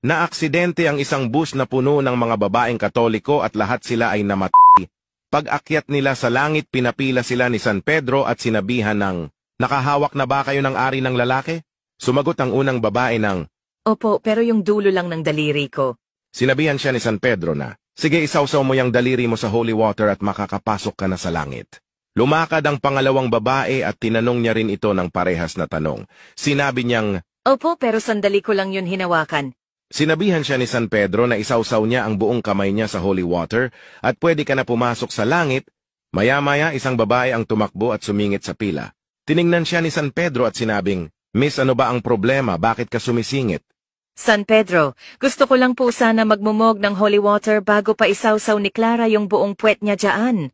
Naaksidente ang isang bus na puno ng mga babaeng Katoliko at lahat sila ay namatay. Pag-akyat nila sa langit, pinapila sila ni San Pedro at sinabihan ng, "Nakahawak na ba kayo ng ari ng lalaki?" Sumagot ang unang babae ng, Opo, pero yung dulo lang ng daliri ko. Sinabihan siya ni San Pedro na, "Sige, isawsaw mo yung daliri mo sa holy water at makakapasok ka na sa langit." Lumakad ang pangalawang babae at tinanong niya rin ito ng parehas na tanong. Sinabi niyang, Opo, pero sandali ko lang yun hinawakan. Sinabihan siya ni San Pedro na isawsaw niya ang buong kamay niya sa holy water at pwede ka na pumasok sa langit. Maya-maya isang babae ang tumakbo at sumingit sa pila. Tiningnan siya ni San Pedro at sinabing, "Miss, ano ba ang problema? Bakit ka sumisingit?" San Pedro, gusto ko lang po sana magmumog ng holy water bago pa isawsaw ni Clara yung buong puwet niya dyan.